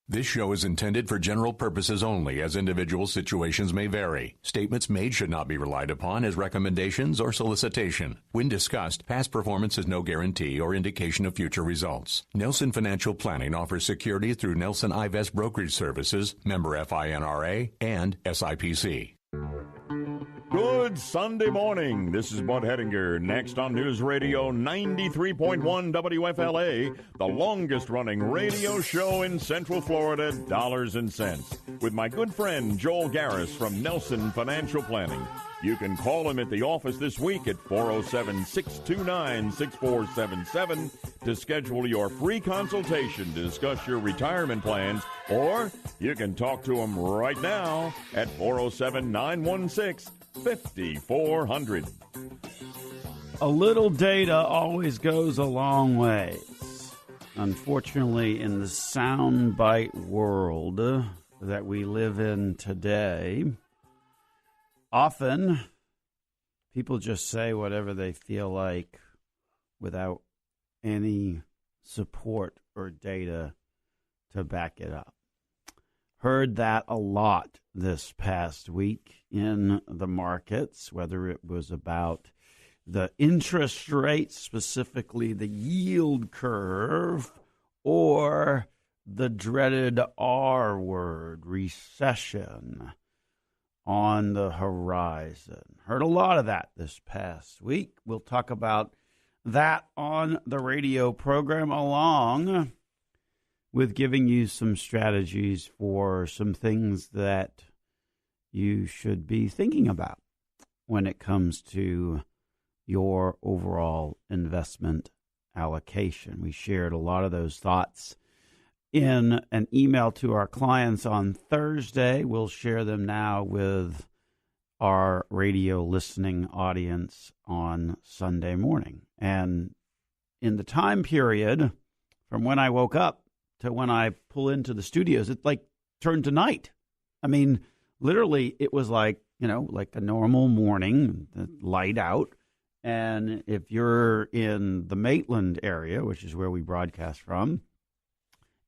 This show is intended for general purposes only, as individual situations may vary. Statements made should not be relied upon as recommendations or solicitation. When discussed, past performance is no guarantee or indication of future results. Nelson Financial Planning offers securities through Nelson Ivest Brokerage Services, member FINRA, and SIPC. Good Sunday morning. This is Bud Hettinger. Next on News Radio 93.1 WFLA, the longest-running radio show in Central Florida, Dollars and Cents, with my good friend Joel Garris from Nelson Financial Planning. You can call him at the office this week at 407-629-6477 to schedule your free consultation to discuss your retirement plans, or you can talk to him right now at 407-916-5400. A little data always goes a long ways. Unfortunately, in the soundbite world that we live in today, often people just say whatever they feel like without any support or data to back it up. Heard that a lot this past week in the markets, whether it was about the interest rate, specifically the yield curve, or the dreaded R word, recession, on the horizon. Heard a lot of that this past week. We'll talk about that on the radio program, along with giving you some strategies for some things that you should be thinking about when it comes to your overall investment allocation. We shared a lot of those thoughts in an email to our clients on Thursday. We'll share them now with our radio listening audience on Sunday morning. And in the time period from when I woke up to when I pull into the studios, it like turned to night. I mean, literally, it was like, like a normal morning, light out. And if you're in the Maitland area, which is where we broadcast from,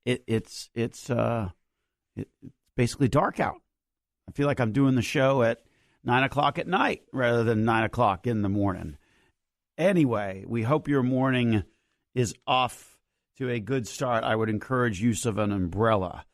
it's basically dark out. I feel like I'm doing the show at 9 o'clock at night rather than 9 o'clock in the morning. Anyway, we hope your morning is off to a good start. I would encourage use of an umbrella.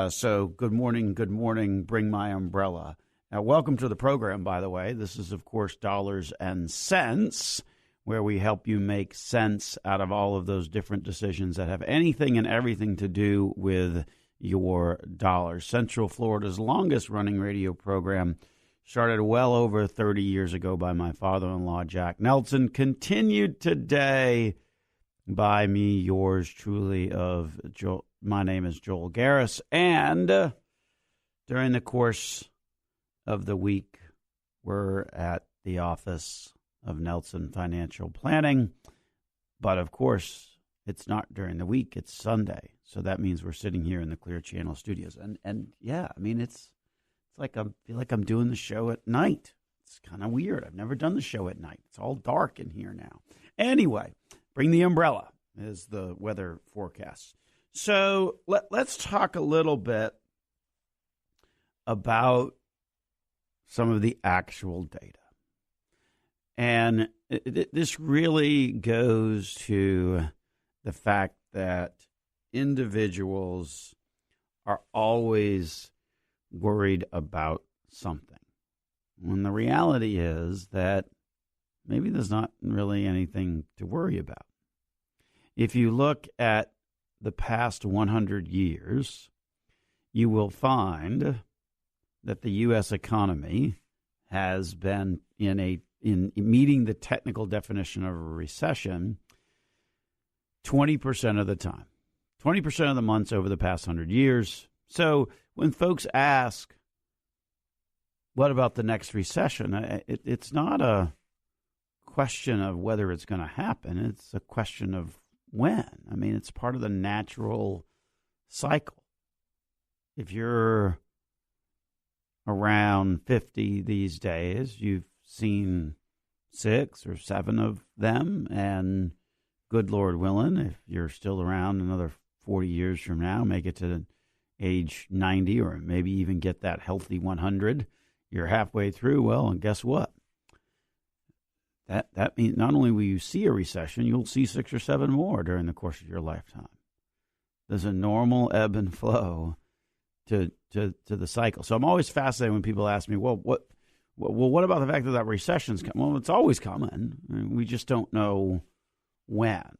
So good morning, bring my umbrella. Now, welcome to the program, by the way. This is, of course, Dollars and Cents, where we help you make sense out of all of those different decisions that have anything and everything to do with your dollars. Central Florida's longest-running radio program started well over 30 years ago by my father-in-law, Jack Nelson, continued today by me, yours truly, of Joel. My name is Joel Garris, and during the course of the week, we're at the office of Nelson Financial Planning. But, of course, it's not during the week. It's Sunday. So that means we're sitting here in the Clear Channel studios. And yeah, I mean, it's like I feel like I'm doing the show at night. It's kind of weird. I've never done the show at night. It's all dark in here now. Anyway, bring the umbrella is the weather forecast. So let's talk a little bit about some of the actual data. And this really goes to the fact that individuals are always worried about something, when the reality is that maybe there's not really anything to worry about. If you look at the past 100 years, you will find that the U.S. economy has been in meeting the technical definition of a recession 20% of the time, 20% of the months over the past 100 years. So when folks ask, what about the next recession? It's not a question of whether it's going to happen. It's a question of when. I mean, it's part of the natural cycle. If you're around 50 these days, you've seen 6 or 7 of them, and good Lord willing, if you're still around another 40 years from now, make it to age 90 or maybe even get that healthy 100. You're halfway through. Well, and guess what? That means not only will you see a recession, you'll see 6 or 7 more during the course of your lifetime. There's a normal ebb and flow to the cycle. So I'm always fascinated when people ask me, well, what about the fact that recession's coming? Well, it's always coming. I mean, we just don't know when.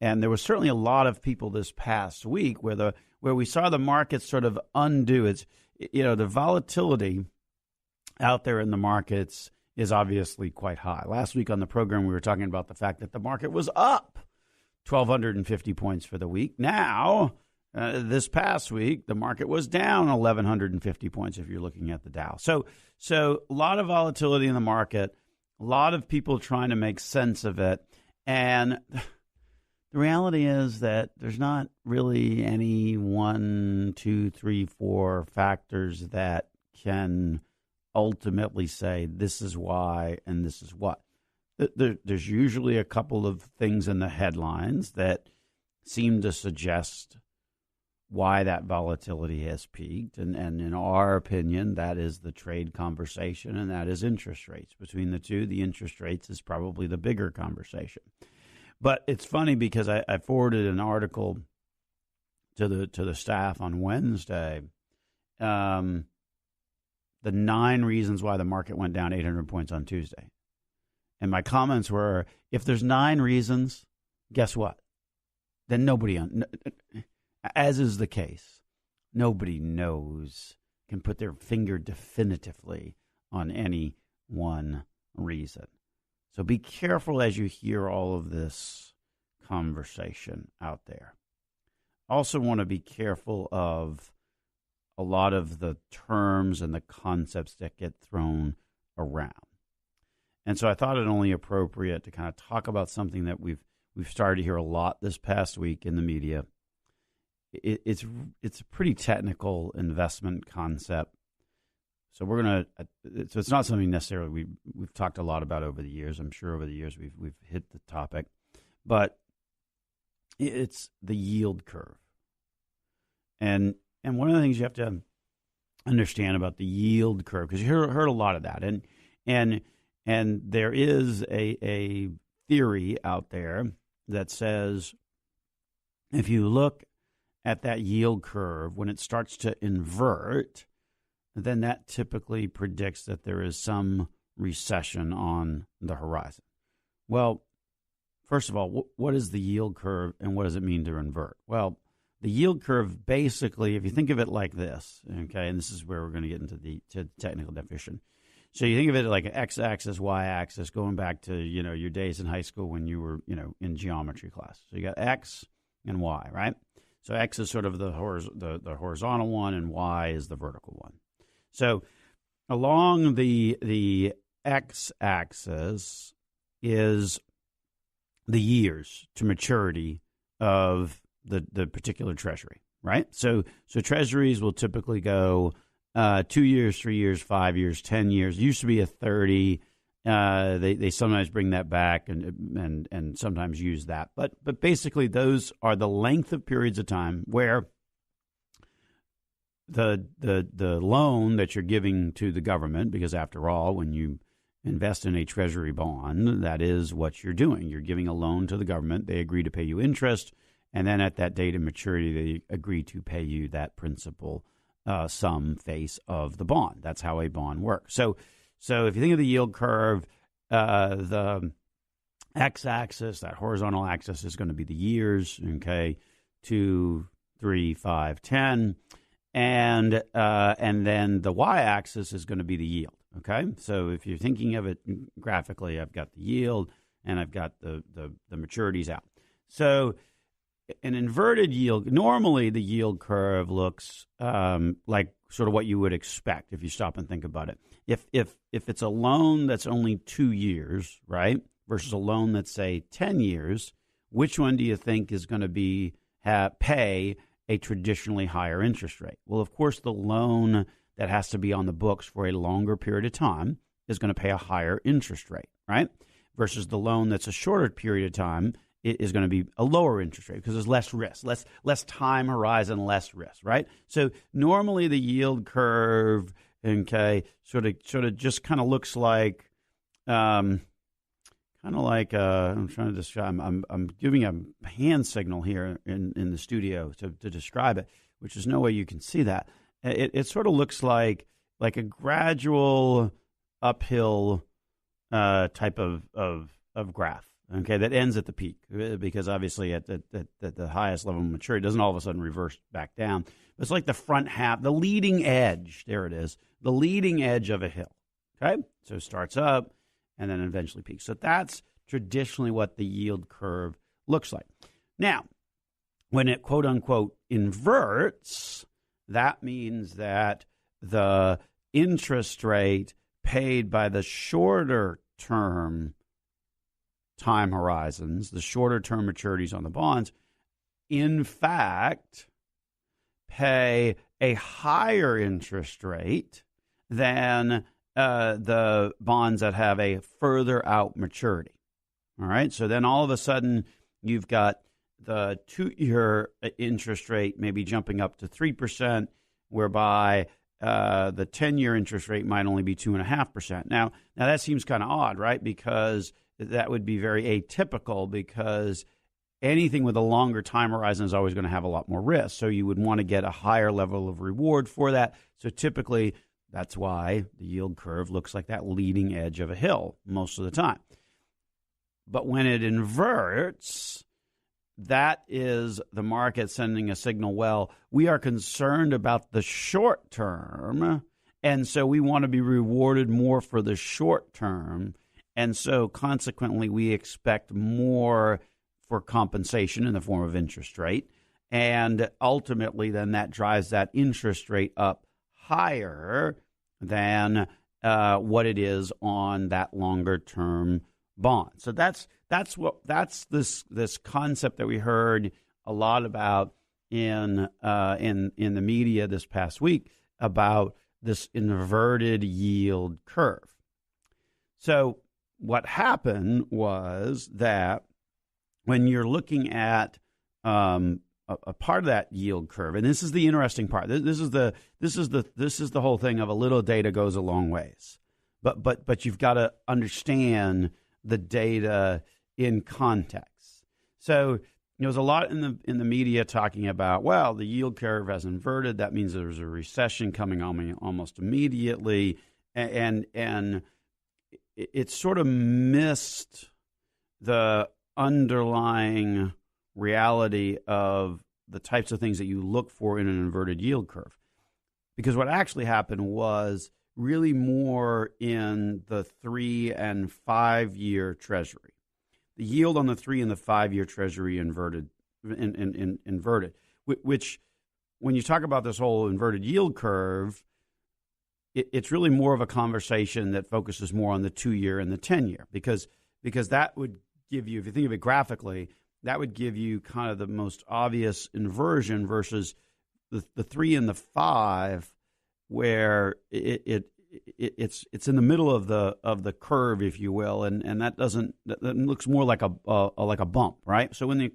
And there was certainly a lot of people this past week where we saw the market sort of undo its, the volatility out there in the markets is obviously quite high. Last week on the program, we were talking about the fact that the market was up 1,250 points for the week. Now, this past week, the market was down 1,150 points if you're looking at the Dow. So a lot of volatility in the market, a lot of people trying to make sense of it. And the reality is that there's not really any 1, 2, 3, 4 factors that can ultimately say this is why and this is what. There's usually a couple of things in the headlines that seem to suggest why that volatility has peaked. And in our opinion, that is the trade conversation, and that is interest rates. Between the two, the interest rates is probably the bigger conversation. But it's funny because I forwarded an article to the staff on Wednesday, the 9 reasons why the market went down 800 points on Tuesday. And my comments were, if there's 9 reasons, guess what? Then nobody, as is the case, nobody can put their finger definitively on any one reason. So be careful as you hear all of this conversation out there. Also want to be careful of a lot of the terms and the concepts that get thrown around. And so I thought it only appropriate to kind of talk about something that we've started to hear a lot this past week in the media. It's a pretty technical investment concept. So we're gonna. So it's not something necessarily we've talked a lot about over the years. I'm sure over the years we've hit the topic, but it's the yield curve. And one of the things you have to understand about the yield curve, because you heard a lot of that, and there is a theory out there that says if you look at that yield curve, when it starts to invert, then that typically predicts that there is some recession on the horizon. Well, first of all, what is the yield curve and what does it mean to invert? Well, the yield curve basically, if you think of it like this, okay, and this is where we're going to get into the technical definition. So you think of it like an x-axis, y-axis, going back to, your days in high school when you were, in geometry class. So you got x and y, right? So x is sort of the horizontal one and y is the vertical one. So along the x-axis is the years to maturity of the particular treasury, right? So treasuries will typically go 2 years, 3 years, 5 years, 10 years. It used to be a 30. They sometimes bring that back and sometimes use that. But basically those are the length of periods of time where the loan that you're giving to the government, because after all, when you invest in a treasury bond, that is what you're doing. You're giving a loan to the government. They agree to pay you interest, and then at that date of maturity, they agree to pay you that principal sum face of the bond. That's how a bond works. So if you think of the yield curve, the x-axis, that horizontal axis, is going to be the years, okay, 2, 3, 5, 10. And then the y-axis is going to be the yield, okay? So if you're thinking of it graphically, I've got the yield and I've got the maturities out. So an inverted yield, normally the yield curve looks like sort of what you would expect if you stop and think about it. If it's a loan that's only 2 years, right, versus a loan that's, say, 10 years, which one do you think is going to pay a traditionally higher interest rate? Well, of course, the loan that has to be on the books for a longer period of time is going to pay a higher interest rate, right? Versus the loan that's a shorter period of time is going to be a lower interest rate because there's less risk, less time horizon, less risk, right? So normally the yield curve, okay, sort of just kind of looks like, I'm trying to describe. I'm giving a hand signal here in the studio to describe it, which is no way you can see that. It sort of looks like a gradual uphill type of graph. Okay, that ends at the peak because obviously at the highest level of maturity, it doesn't all of a sudden reverse back down. It's like the front half, the leading edge. There it is, the leading edge of a hill. Okay, so it starts up and then eventually peaks. So that's traditionally what the yield curve looks like. Now, when it quote unquote inverts, that means that the interest rate paid by the shorter term time horizons, the shorter term maturities on the bonds, in fact, pay a higher interest rate than the bonds that have a further out maturity. All right, so then all of a sudden you've got the 2-year interest rate maybe jumping up to 3%, whereby the 10-year interest rate might only be 2.5%. Now that seems kind of odd, right? Because that would be very atypical, because anything with a longer time horizon is always going to have a lot more risk. So you would want to get a higher level of reward for that. So typically, that's why the yield curve looks like that leading edge of a hill most of the time. But when it inverts, that is the market sending a signal, well, we are concerned about the short term, and so we want to be rewarded more for the short term. And so consequently, we expect more for compensation in the form of interest rate. And ultimately, then that drives that interest rate up higher than what it is on that longer term bond. So that's this concept that we heard a lot about in the media this past week about this inverted yield curve. So what happened was that when you're looking at a part of that yield curve, and this is the interesting part. This is the whole thing of a little data goes a long ways, but you've got to understand the data in context. So there's a lot in the media talking about, well, the yield curve has inverted. That means there's a recession coming on almost immediately, and it sort of missed the underlying reality of the types of things that you look for in an inverted yield curve. Because what actually happened was really more in the 3 and 5 year Treasury. The yield on the 3 and the 5 year Treasury inverted, which when you talk about this whole inverted yield curve, it's really more of a conversation that focuses more on the 2 year and the 10 year, because that would give you, if you think of it graphically, that would give you kind of the most obvious inversion versus the 3 and the 5, where it's in the middle of the curve, if you will, and that looks more like a bump, right? So when the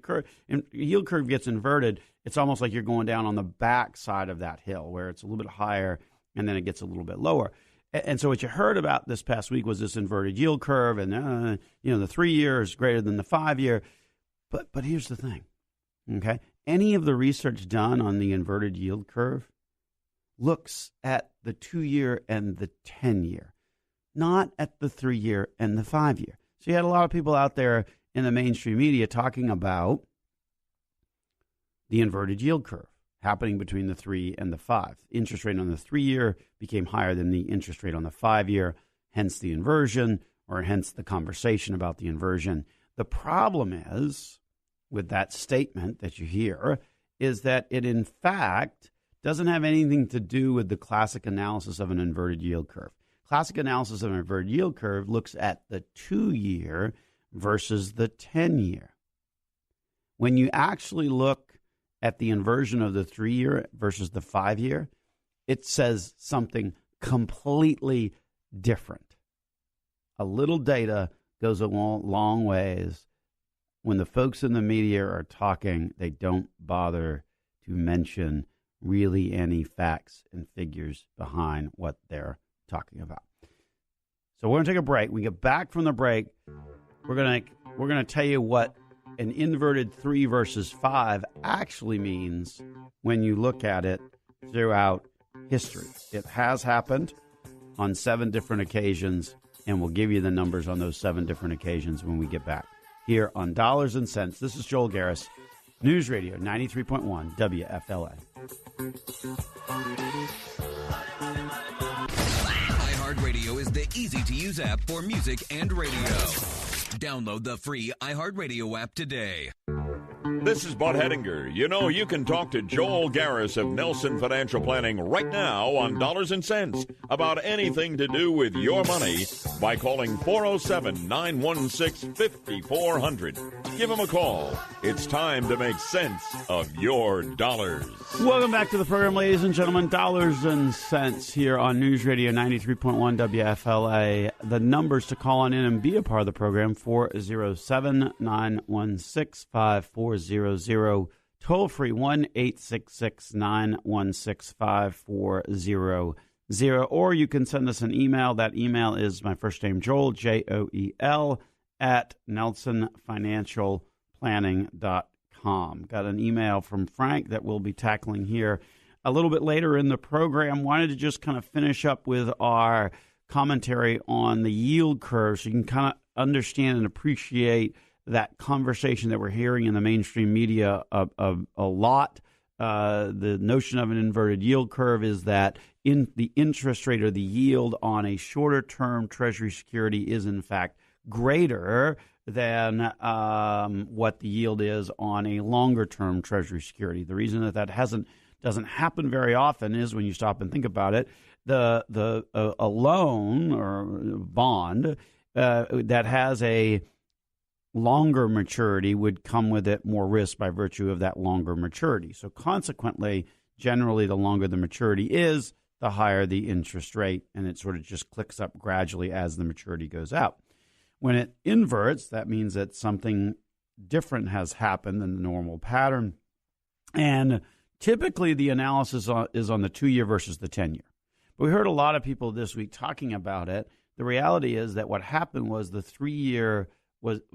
yield curve gets inverted, it's almost like you're going down on the back side of that hill, where it's a little bit higher and then it gets a little bit lower. And so what you heard about this past week was this inverted yield curve, and the 3 year is greater than the 5 year. But here's the thing, okay? Any of the research done on the inverted yield curve looks at the 2 year and the 10 year, not at the 3 year and the 5 year. So you had a lot of people out there in the mainstream media talking about the inverted yield curve happening between the 3 and the 5. Interest rate on the 3 year became higher than the interest rate on the 5 year, hence the inversion, or hence the conversation about the inversion. The problem is, with that statement that you hear, is that it in fact doesn't have anything to do with the classic analysis of an inverted yield curve. Classic analysis of an inverted yield curve looks at the 2 year versus the 10 year. When you actually look at the inversion of the 3 year versus the 5 year, it says something completely different. A little data goes a long ways, when the folks in the media are talking, they don't bother to mention really any facts and figures behind what they're talking about. So we're going to take a break. When we get back from the break, we're going to tell you what an inverted 3 versus 5 actually means when you look at it throughout history. It has happened on 7 different occasions, and we'll give you the numbers on those 7 different occasions when we get back here on Dollars and Cents. This is Joel Garris, News Radio 93.1 WFLA. iHeartRadio is the easy-to-use app for music and radio. Download the free iHeartRadio app today. This is Bud Hedinger. You know, you can talk to Joel Garris of Nelson Financial Planning right now on Dollars and Cents about anything to do with your money by calling 407-916-5400. Give him a call. It's time to make sense of your dollars. Welcome back to the program, ladies and gentlemen. Dollars and Cents here on News Radio 93.1 WFLA. The numbers to call on in and be a part of the program, 407-916-5400. Toll free 1-866-916-5400. Or you can send us an email. That email is my first name, Joel, Joel, at nelsonfinancialplanning.com. Got an email from Frank that we'll be tackling here a little bit later in the program. Wanted to just kind of finish up with our commentary on the yield curve so you can kind of understand and appreciate that conversation that we're hearing in the mainstream media a lot. The notion of an inverted yield curve is that in the interest rate or the yield on a shorter-term Treasury security is, in fact, greater than what the yield is on a longer-term Treasury security. The reason that doesn't happen very often is when you stop and think about it, a loan or bond that has a longer maturity would come with it more risk by virtue of that longer maturity. So consequently, generally, the longer the maturity is, the higher the interest rate, and it sort of just clicks up gradually as the maturity goes out. When it inverts, that means that something different has happened than the normal pattern. And typically, the analysis is on the 2-year versus the 10-year. But we heard a lot of people this week talking about it. The reality is that what happened was the 3-year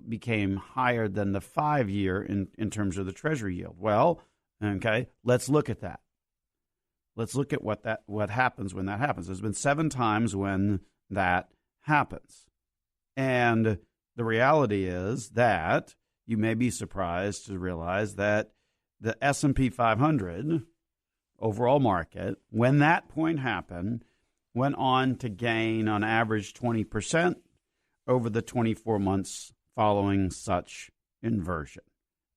became higher than the 5-year in terms of the Treasury yield. Well, okay, let's look at that. Let's look at what happens when that happens. There's been 7 times when that happens. And the reality is that you may be surprised to realize that the S&P 500 overall market, when that point happened, went on to gain on average 20% over the 24 months following such inversion.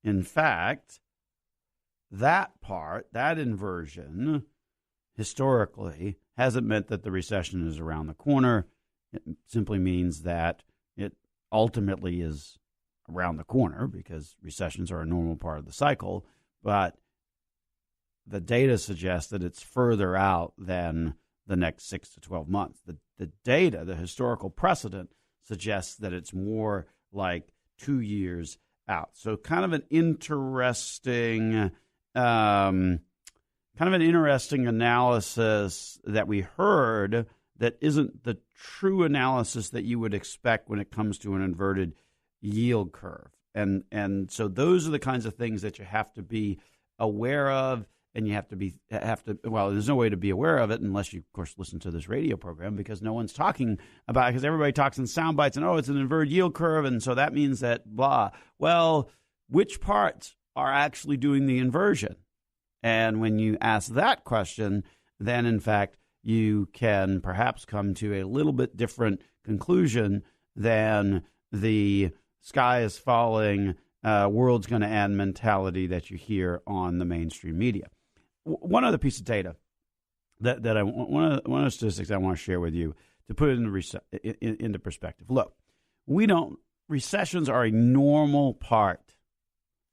In fact, that inversion, historically, hasn't meant that the recession is around the corner. It simply means that it ultimately is around the corner because recessions are a normal part of the cycle, but the data suggests that it's further out than the next 6 to 12 months. The data, the historical precedent, suggests that it's more like 2 years out. So kind of an interesting analysis that we heard that isn't the true analysis that you would expect when it comes to an inverted yield curve. And so those are the kinds of things that you have to be aware of. And you have to there's no way to be aware of it unless you, of course, listen to this radio program because no one's talking about it because everybody talks in sound bites and, it's an inverted yield curve. And so that means that blah. Well, which parts are actually doing the inversion? And when you ask that question, then, in fact, you can perhaps come to a little bit different conclusion than the sky is falling, world's going to end mentality that you hear on the mainstream media. One other piece of data that one of the statistics I want to share with you to put it into perspective. Look, recessions are a normal part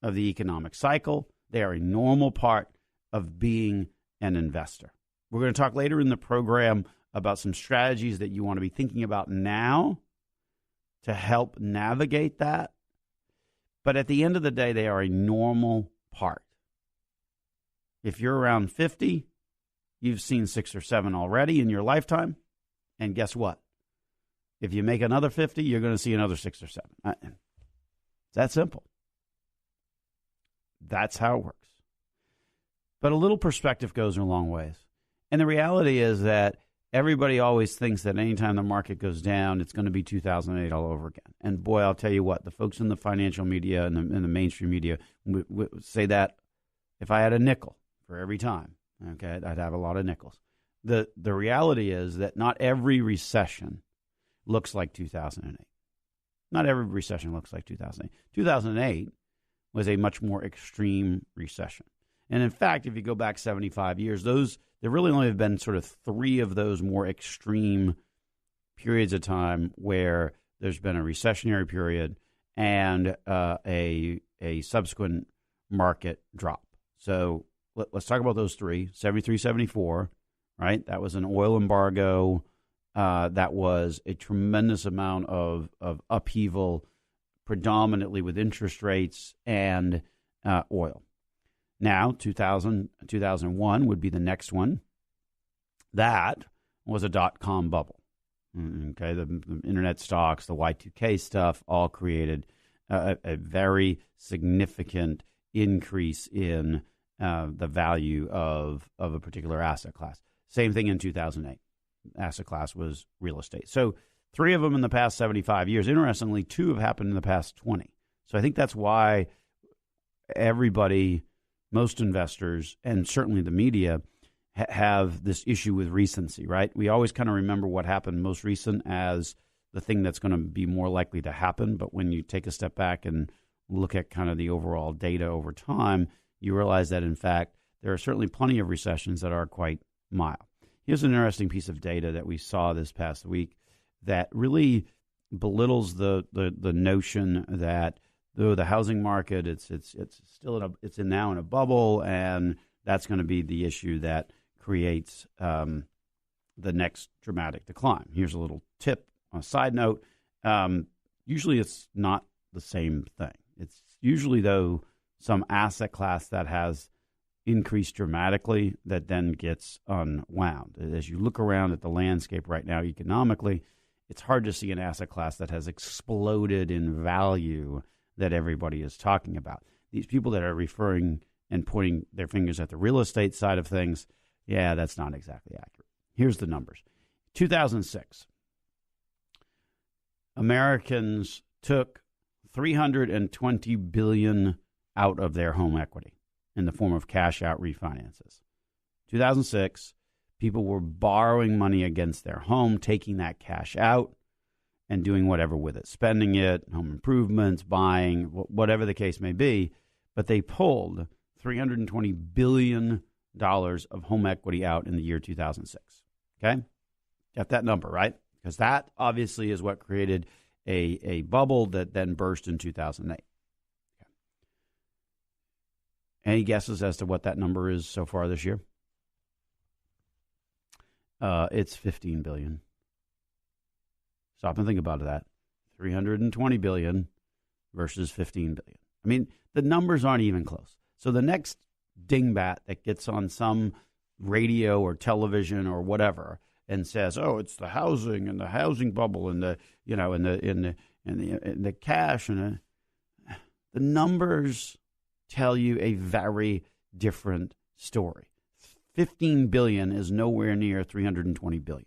of the economic cycle. They are a normal part of being an investor. We're going to talk later in the program about some strategies that you want to be thinking about now to help navigate that. But at the end of the day, they are a normal part. If you're around 50, you've seen 6 or 7 already in your lifetime. And guess what? If you make another 50, you're going to see another 6 or 7. It's that simple. That's how it works. But a little perspective goes a long ways. And the reality is that everybody always thinks that anytime the market goes down, it's going to be 2008 all over again. And boy, I'll tell you what, the folks in the financial media and the mainstream media would say that if I had a nickel for every time, okay, I'd have a lot of nickels. The reality is that not every recession looks like 2008. Not every recession looks like 2008. 2008 was a much more extreme recession. And in fact, if you go back 75 years, there really only have been sort of 3 of those more extreme periods of time where there's been a recessionary period and a subsequent market drop. So let's talk about those 3. 73, 74, right? That was an oil embargo. That was a tremendous amount of upheaval, predominantly with interest rates and oil. Now, 2001 would be the next one. That was a dot-com bubble. Okay, the internet stocks, the Y2K stuff, all created a very significant increase in the value of a particular asset class. Same thing in 2008. Asset class was real estate. So 3 of them in the past 75 years. Interestingly, 2 have happened in the past 20. So I think that's why everybody, most investors, and certainly the media have this issue with recency, right? We always kind of remember what happened most recent as the thing that's going to be more likely to happen. But when you take a step back and look at kind of the overall data over time, you realize that, in fact, there are certainly plenty of recessions that are quite mild. Here's an interesting piece of data that we saw this past week that really belittles the notion that the housing market it's now in a bubble, and that's going to be the issue that creates the next dramatic decline. Here's a little tip on a side note. Usually it's not the same thing. It's usually, though, some asset class that has increased dramatically that then gets unwound. As you look around at the landscape right now economically, it's hard to see an asset class that has exploded in value that everybody is talking about. These people that are referring and pointing their fingers at the real estate side of things, yeah, that's not exactly accurate. Here's the numbers. 2006, Americans took $320 billion out of their home equity in the form of cash-out refinances. 2006, people were borrowing money against their home, taking that cash out and doing whatever with it, spending it, home improvements, buying, whatever the case may be. But they pulled $320 billion of home equity out in the year 2006. Okay? Got that number, right? Because that obviously is what created a bubble that then burst in 2008. Any guesses as to what that number is so far this year? It's $15 billion. Stop and think about that. $320 billion versus $15 billion. I mean, the numbers aren't even close. So the next dingbat that gets on some radio or television or whatever and says, "Oh, it's the housing and the housing bubble and the the cash and the numbers tell you a very different story. $15 billion is nowhere near $320 billion.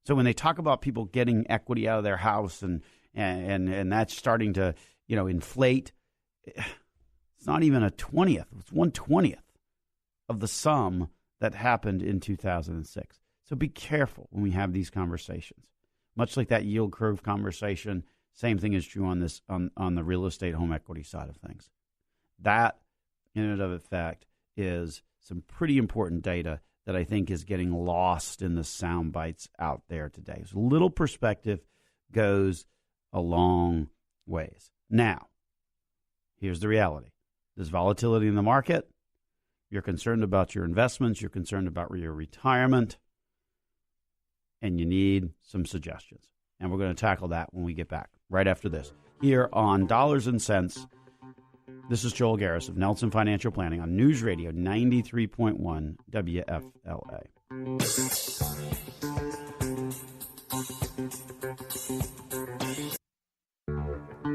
So when they talk about people getting equity out of their house and that's starting to, inflate, it's not even a 20th. It's 1/20th of the sum that happened in 2006. So be careful when we have these conversations. Much like that yield curve conversation, same thing is true on this on the real estate home equity side of things. That, in and of effect, is some pretty important data that I think is getting lost in the sound bites out there today. So a little perspective goes a long ways. Now, here's the reality. There's volatility in the market. You're concerned about your investments. You're concerned about your retirement. And you need some suggestions. And we're going to tackle that when we get back, right after this, here on Dollars and Cents This is Joel Garris of Nelson Financial Planning on News Radio 93.1 WFLA.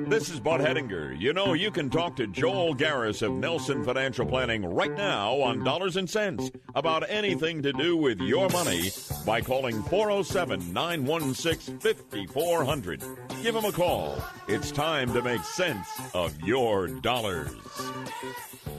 This is Bud Hedinger. You know, you can talk to Joel Garris of Nelson Financial Planning right now on Dollars and Cents about anything to do with your money by calling 407-916-5400. Give him a call. It's time to make sense of your dollars.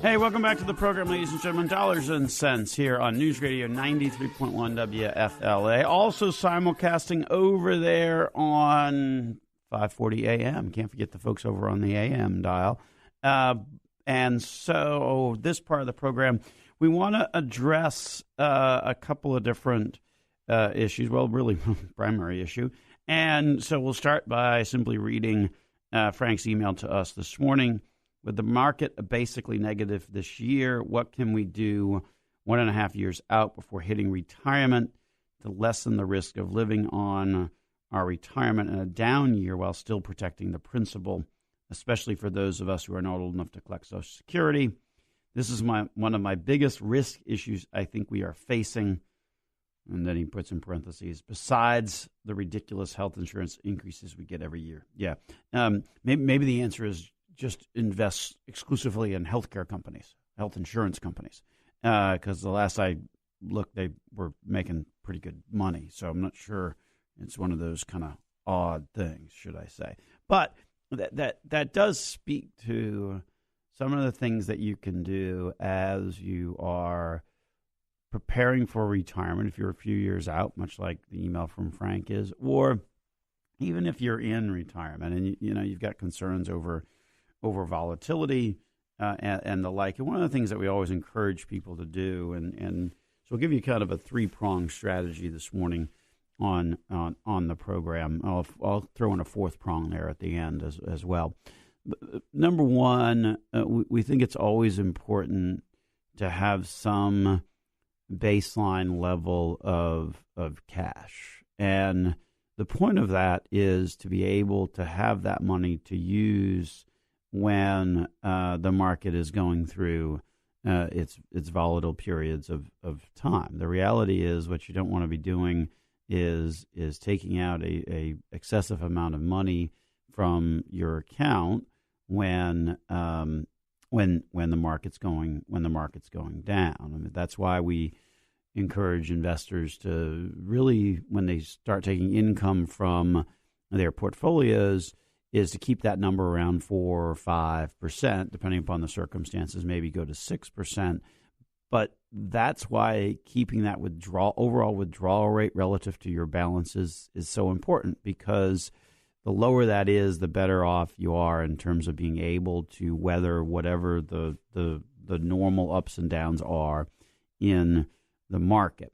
Hey, welcome back to the program, ladies and gentlemen. Dollars and Cents here on News Radio 93.1 WFLA. Also simulcasting over there on 540 AM. Can't forget the folks over on the AM dial. And so this part of the program, we want to address a couple of different issues. Well, really, primary issue. And so we'll start by simply reading Frank's email to us this morning. With the market basically negative this year, what can we do 1.5 years out before hitting retirement to lessen the risk of living on our retirement in a down year while still protecting the principal, especially for those of us who are not old enough to collect Social Security? This is one of my biggest risk issues I think we are facing. And then he puts in parentheses, besides the ridiculous health insurance increases we get every year. Yeah. Maybe the answer is just invest exclusively in healthcare companies, health insurance companies, because the last I looked, they were making pretty good money. So I'm not sure. It's one of those kind of odd things, should I say. But that does speak to some of the things that you can do as you are preparing for retirement, if you're a few years out, much like the email from Frank is, or even if you're in retirement and you've got concerns over volatility and the like. And one of the things that we always encourage people to do, and so I'll give you kind of a three-pronged strategy this morning on the program. I'll throw in a fourth prong there at the end as well. Number one, we think it's always important to have some baseline level of cash. And the point of that is to be able to have that money to use when the market is going through its volatile periods of time. The reality is what you don't want to be doing is taking out a excessive amount of money from your account when the market's going down. I mean, that's why we encourage investors to really, when they start taking income from their portfolios, is to keep that number around 4 or 5%, depending upon the circumstances, maybe go to 6%. But that's why keeping that overall withdrawal rate relative to your balances is so important, because the lower that is, the better off you are in terms of being able to weather whatever the normal ups and downs are in the market.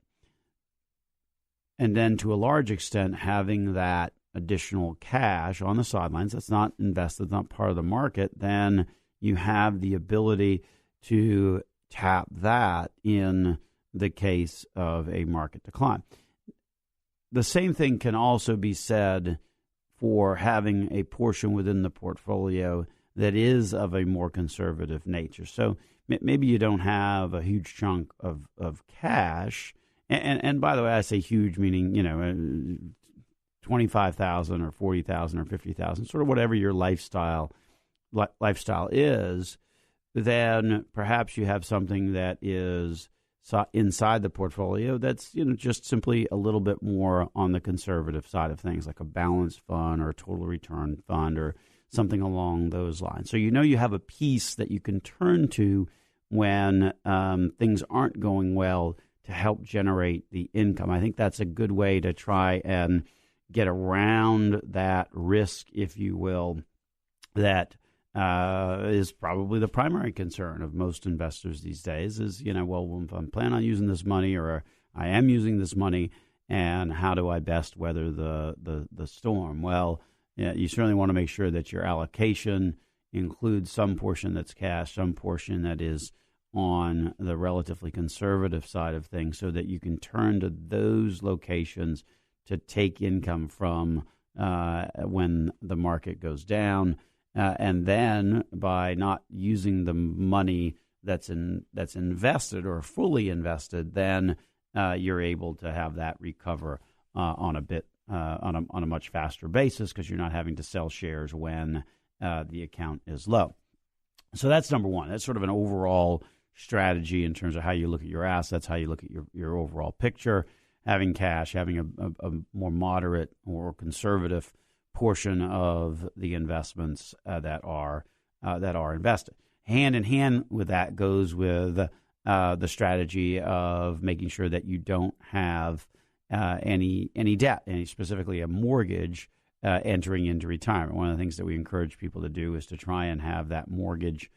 And then to a large extent, having that additional cash on the sidelines that's not invested, not part of the market, then you have the ability to tap that in the case of a market decline. The same thing can also be said for having a portion within the portfolio that is of a more conservative nature. So maybe you don't have a huge chunk of cash. And by the way, I say huge, meaning, $25,000 or $40,000 or $50,000, sort of whatever your lifestyle is. Then perhaps you have something that is inside the portfolio that's just simply a little bit more on the conservative side of things, like a balanced fund or a total return fund or something along those lines. So you have a piece that you can turn to when things aren't going well to help generate the income. I think that's a good way to try and get around that risk, if you will, that is probably the primary concern of most investors these days is, well, if I'm planning on using this money or I am using this money, and how do I best weather the storm? Well, you certainly want to make sure that your allocation includes some portion that's cash, some portion that is on the relatively conservative side of things, so that you can turn to those locations to take income from when the market goes down, And then by not using the money that's invested or fully invested, then you're able to have that recover on a much faster basis because you're not having to sell shares when the account is low. So that's number one. That's sort of an overall strategy in terms of how you look at your assets, how you look at your overall picture. Having cash, having a more moderate or conservative portion of the investments that are invested. Hand in hand with that goes with the strategy of making sure that you don't have any debt, specifically a mortgage entering into retirement. One of the things that we encourage people to do is to try and have that mortgage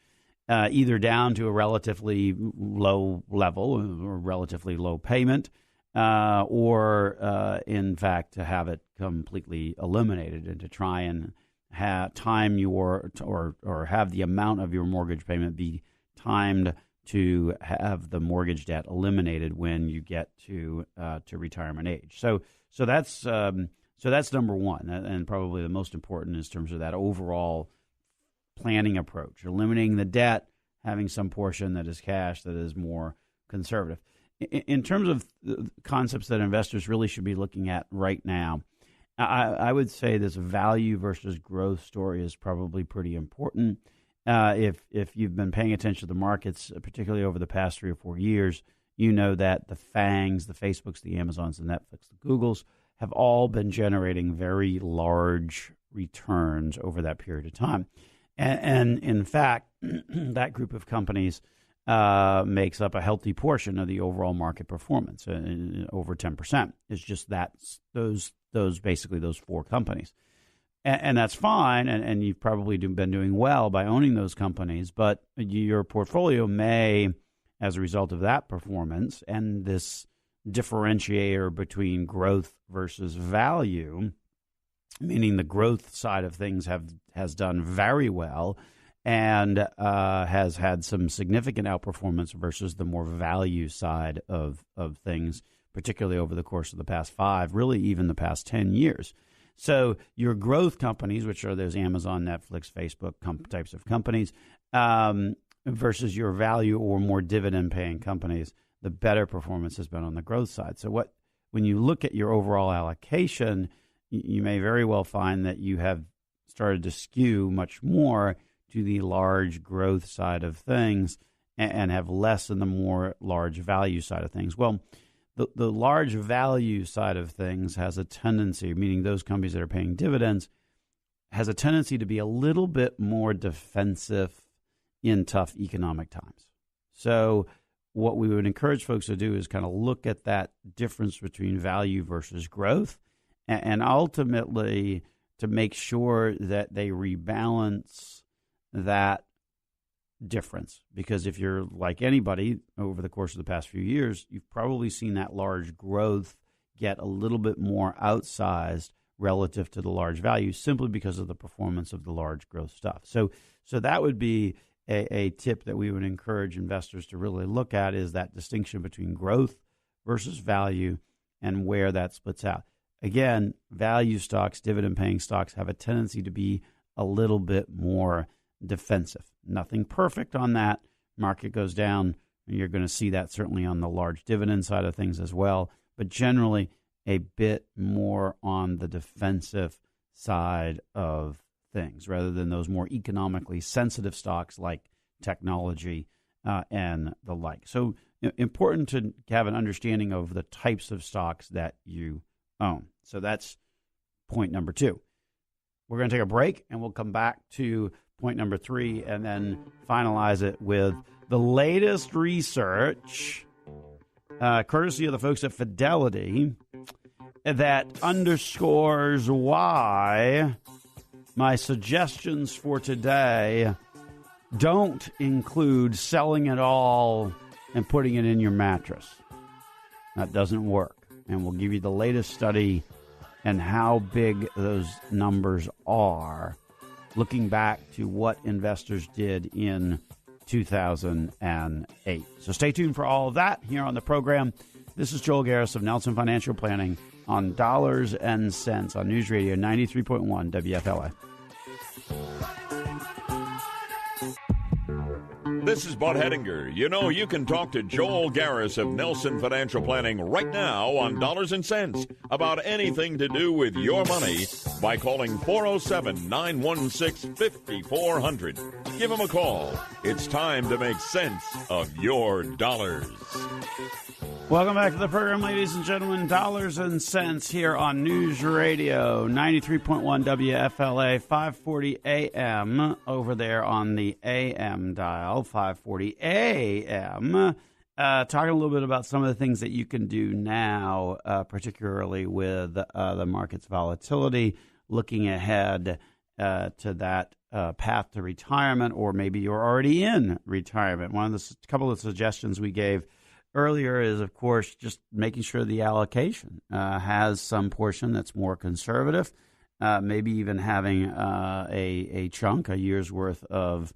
either down to a relatively low level or relatively low payment, or in fact to have it completely eliminated, and to try and have the amount of your mortgage payment be timed to have the mortgage debt eliminated when you get to retirement age. So that's number one, and probably the most important in terms of that overall planning approach. Eliminating the debt, having some portion that is cash that is more conservative. In terms of the concepts that investors really should be looking at right now, I would say this value versus growth story is probably pretty important. If you've been paying attention to the markets, particularly over the past 3 or 4 years, you know that the FANGs, the Facebooks, the Amazons, the Netflix, the Googles, have all been generating very large returns over that period of time. And in fact, that group of companies makes up a healthy portion of the overall market performance, over 10%. It's just that those 4 companies. And that's fine, and you've probably been doing well by owning those companies, but your portfolio may, as a result of that performance and this differentiator between growth versus value, meaning the growth side of things has done very well and has had some significant outperformance versus the more value side of things, particularly over the course of the past 5, really even the past 10 years. So your growth companies, which are those Amazon, Netflix, Facebook types of companies, versus your value or more dividend-paying companies, the better performance has been on the growth side. So when you look at your overall allocation, you may very well find that you have started to skew much more to the large growth side of things and have less in the more large value side of things. Well, the large value side of things has a tendency, meaning those companies that are paying dividends, has a tendency to be a little bit more defensive in tough economic times. So what we would encourage folks to do is kind of look at that difference between value versus growth, and ultimately to make sure that they rebalance that difference. Because if you're like anybody over the course of the past few years, you've probably seen that large growth get a little bit more outsized relative to the large value simply because of the performance of the large growth stuff. So that would be a tip that we would encourage investors to really look at, is that distinction between growth versus value and where that splits out. Again, value stocks, dividend-paying stocks, have a tendency to be a little bit more defensive. Nothing perfect on that. Market goes down, you're going to see that certainly on the large dividend side of things as well, but generally a bit more on the defensive side of things rather than those more economically sensitive stocks like technology and the like. So important to have an understanding of the types of stocks that you own. So that's point number 2. We're going to take a break, and we'll come back to point number 3 and then finalize it with the latest research, courtesy of the folks at Fidelity, that underscores why my suggestions for today don't include selling it all and putting it in your mattress. That doesn't work. And we'll give you the latest study and how big those numbers are, looking back to what investors did in 2008. So stay tuned for all of that here on the program. This is Joel Garris of Nelson Financial Planning on Dollars and Cents on News Radio 93.1 WFLA. This is Bud Hettinger. You know, you can talk to Joel Garris of Nelson Financial Planning right now on Dollars and Cents about anything to do with your money by calling 407-916-5400. Give him a call. It's time to make sense of your dollars. Welcome back to the program, ladies and gentlemen. Dollars and Cents here on News Radio 93.1 WFLA, 540 AM over there on the AM dial, 540 AM. Talking a little bit about some of the things that you can do now, particularly with the market's volatility, looking ahead to that path to retirement, or maybe you're already in retirement. One of the couple of suggestions we gave earlier is, of course, just making sure the allocation has some portion that's more conservative, maybe even having a chunk, a year's worth of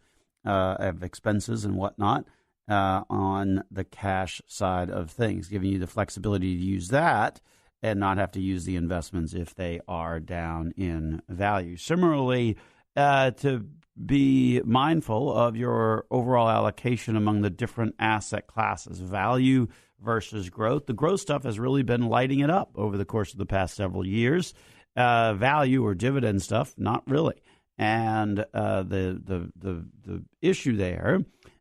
expenses and whatnot on the cash side of things, giving you the flexibility to use that and not have to use the investments if they are down in value. Similarly, to be mindful of your overall allocation among the different asset classes, value versus growth. The growth stuff has really been lighting it up over the course of the past several years. Value or dividend stuff, not really. And the issue there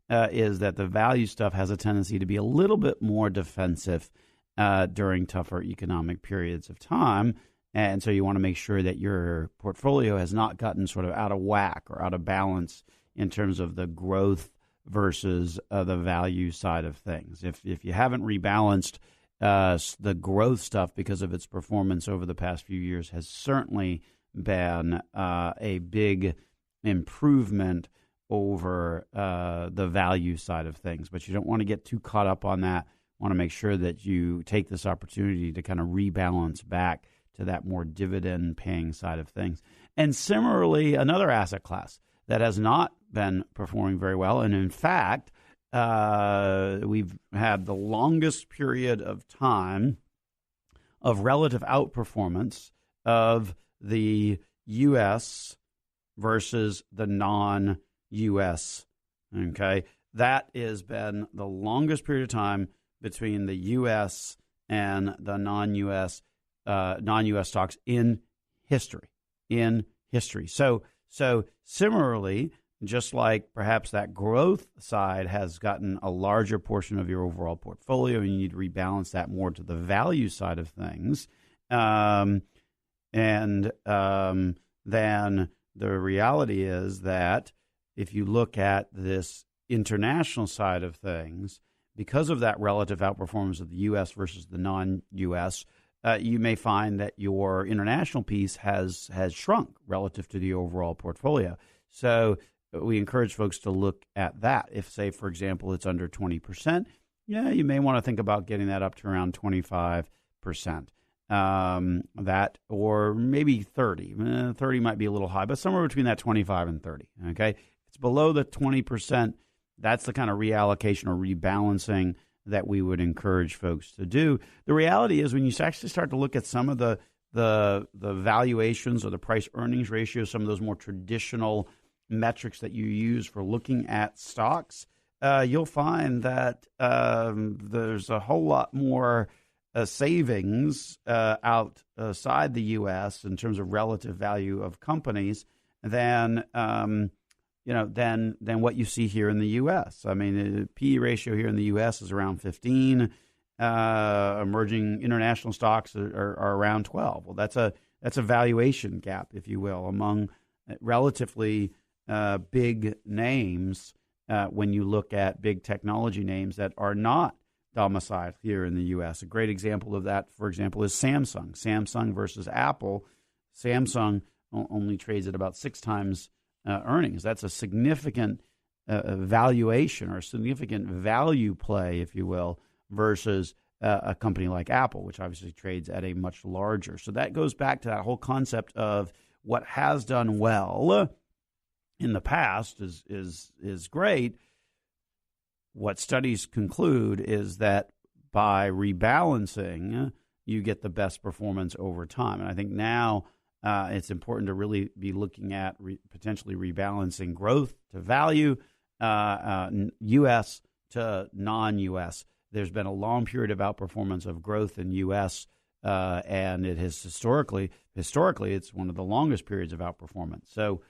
is that the value stuff has a tendency to be a little bit more defensive during tougher economic periods of time. And so you want to make sure that your portfolio has not gotten sort of out of whack or out of balance in terms of the growth versus the value side of things. If you haven't rebalanced, the growth stuff because of its performance over the past few years has certainly been a big improvement over the value side of things. But you don't want to get too caught up on that. You want to make sure that you take this opportunity to kind of rebalance back to that more dividend-paying side of things. And similarly, another asset class that has not been performing very well, and in fact, we've had the longest period of time of relative outperformance of the U.S. versus the non-U.S. Okay, that has been the longest period of time between the U.S. and the non-U.S. Stocks in history. So similarly, just like perhaps that growth side has gotten a larger portion of your overall portfolio, and you need to rebalance that more to the value side of things. Then the reality is that if you look at this international side of things, because of that relative outperformance of the U.S. versus the non-U.S., you may find that your international piece has shrunk relative to the overall portfolio. So we encourage folks to look at that. If, say, for example, it's under 20%, you may want to think about getting that up to around 25%. That, or maybe 30. 30 might be a little high, but somewhere between that 25 and 30. Okay, if it's below the 20%, that's the kind of reallocation or rebalancing that we would encourage folks to do. The reality is, when you actually start to look at some of the valuations or the price earnings ratio, some of those more traditional metrics that you use for looking at stocks, you'll find that there's a whole lot more savings outside the U.S. in terms of relative value of companies than what you see here in the U.S. I mean, the P/E ratio here in the U.S. is around 15. Emerging international stocks are around 12. Well, that's a valuation gap, if you will, among relatively big names when you look at big technology names that are not domiciled here in the U.S. A great example of that, for example, is Samsung. Samsung versus Apple. Samsung only trades at about 6 times earnings. That's a significant valuation or a significant value play, if you will, versus a company like Apple, which obviously trades at a much larger. So that goes back to that whole concept of what has done well in the past is great. What studies conclude is that by rebalancing, you get the best performance over time. And I think now it's important to really be looking at potentially rebalancing growth to value U.S. to non-U.S. There's been a long period of outperformance of growth in U.S., and it has historically, it's one of the longest periods of outperformance. So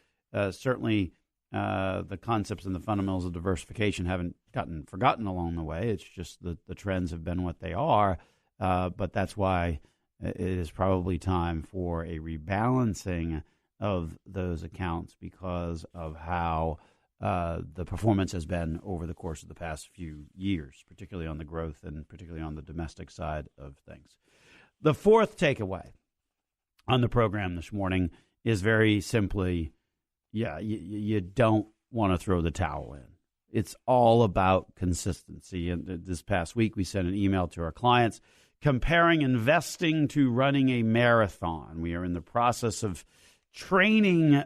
certainly the concepts and the fundamentals of diversification haven't gotten forgotten along the way. It's just that the trends have been what they are, but that's why it is probably time for a rebalancing of those accounts because of how the performance has been over the course of the past few years, particularly on the growth and particularly on the domestic side of things. The fourth takeaway on the program this morning is very simply, you don't want to throw the towel in. It's all about consistency. And this past week, we sent an email to our clients comparing investing to running a marathon. We are in the process of training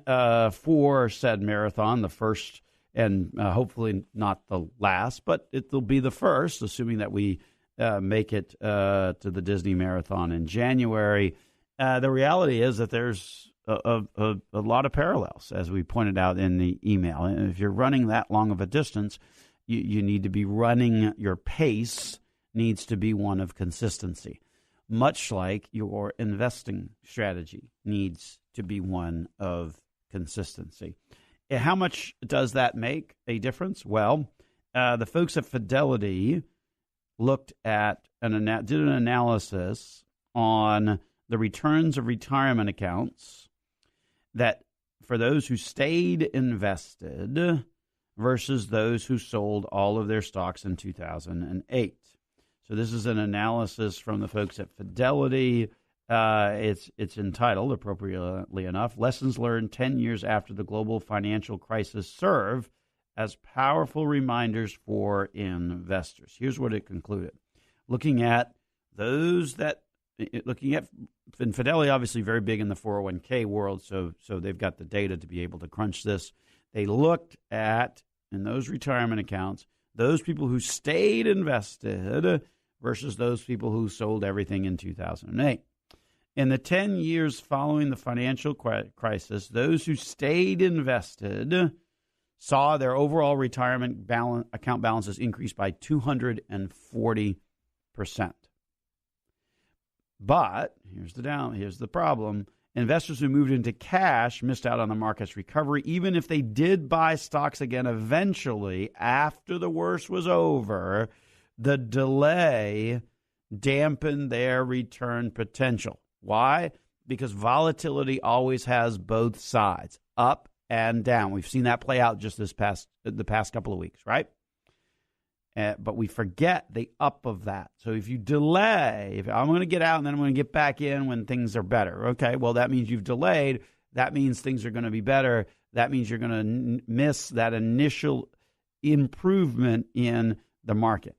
for said marathon, the first and hopefully not the last, but it will be the first, assuming that we make it to the Disney Marathon in January. The reality is that there's a lot of parallels, as we pointed out in the email. And if you're running that long of a distance, you need to be running, your pace needs to be one of consistency, much like your investing strategy needs to be one of consistency. How much does that make a difference? Well, the folks at Fidelity looked at did an analysis on the returns of retirement accounts that for those who stayed invested versus those who sold all of their stocks in 2008. So this is an analysis from the folks at Fidelity. It's entitled, appropriately enough, Lessons Learned 10 Years After the Global Financial Crisis Serve as Powerful Reminders for Investors. Here's what it concluded. Looking at Fidelity, obviously very big in the 401k world, so they've got the data to be able to crunch this. They looked at, in those retirement accounts, those people who stayed invested versus those people who sold everything in 2008. In the 10 years following the financial crisis, those who stayed invested saw their overall retirement account balances increase by 240%. But here's the problem. Investors who moved into cash missed out on the market's recovery, even if they did buy stocks again eventually after the worst was over. The delay dampened their return potential. Why? Because volatility always has both sides, up and down. We've seen that play out just the past couple of weeks, right? But we forget the up of that. So if you delay, if I'm going to get out and then I'm going to get back in when things are better. Okay, well, that means you've delayed. That means things are going to be better. That means you're going to miss that initial improvement in the market.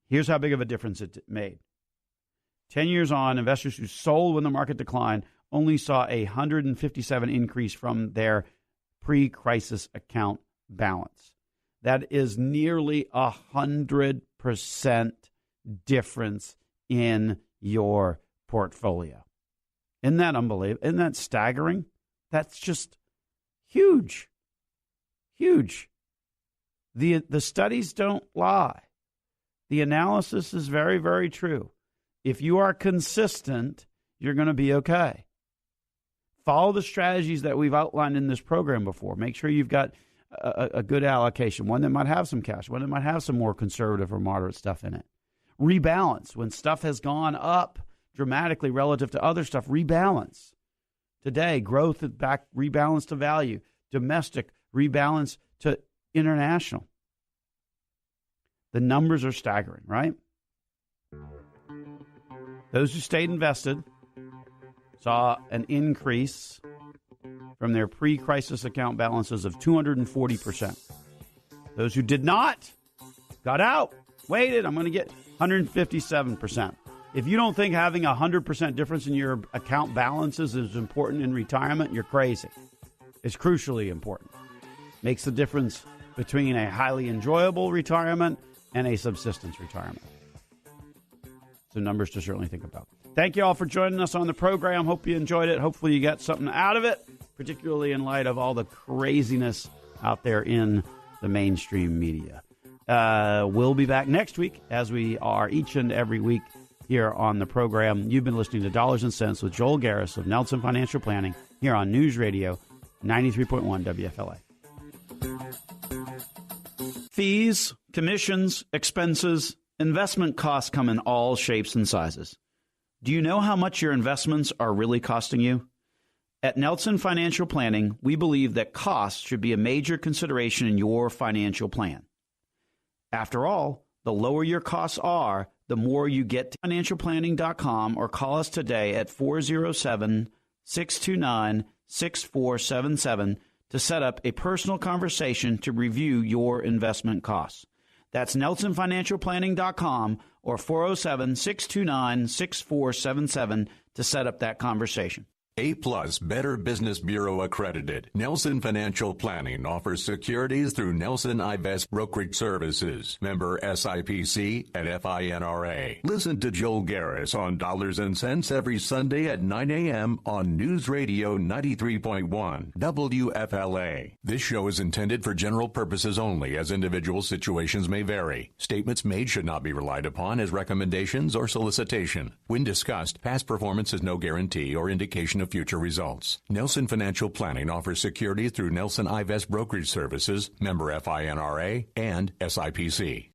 Here's how big of a difference it made. 10 years on, investors who sold when the market declined only saw a 157 increase from their pre-crisis account balance. That is nearly 100% difference in your portfolio. Isn't that unbelievable? Isn't that staggering? That's just huge. Huge. The studies don't lie. The analysis is very, very true. If you are consistent, you're going to be okay. Follow the strategies that we've outlined in this program before. Make sure you've got a good allocation, one that might have some cash, one that might have some more conservative or moderate stuff in it. Rebalance. When stuff has gone up dramatically relative to other stuff, rebalance. Today, growth is back, rebalance to value. Domestic, rebalance to international. The numbers are staggering, right? Those who stayed invested saw an increase from their pre-crisis account balances of 240%. Those who did not got out, waited, I'm going to get 157%. If you don't think having a 100% difference in your account balances is important in retirement, you're crazy. It's crucially important. Makes the difference between a highly enjoyable retirement and a subsistence retirement. So numbers to certainly think about. Thank you all for joining us on the program. Hope you enjoyed it. Hopefully you got something out of it, particularly in light of all the craziness out there in the mainstream media. We'll be back next week, as we are each and every week here on the program. You've been listening to Dollars and Cents with Joel Garris of Nelson Financial Planning here on News Radio 93.1 WFLA. Fees, commissions, expenses, investment costs come in all shapes and sizes. Do you know how much your investments are really costing you? At Nelson Financial Planning, we believe that costs should be a major consideration in your financial plan. After all, the lower your costs are, the more you get to financialplanning.com or call us today at 407-629-6477 to set up a personal conversation to review your investment costs. That's NelsonFinancialPlanning.com or 407-629-6477 to set up that conversation. A-plus Better Business Bureau accredited. Nelson Financial Planning offers securities through Nelson Ivest Brokerage Services. Member SIPC and FINRA. Listen to Joel Garris on Dollars and Cents every Sunday at 9 a.m. on News Radio 93.1 WFLA. This show is intended for general purposes only, as individual situations may vary. Statements made should not be relied upon as recommendations or solicitation. When discussed, past performance is no guarantee or indication of future results. Nelson Financial Planning offers securities through Nelson Ivest Brokerage Services, member FINRA, and SIPC.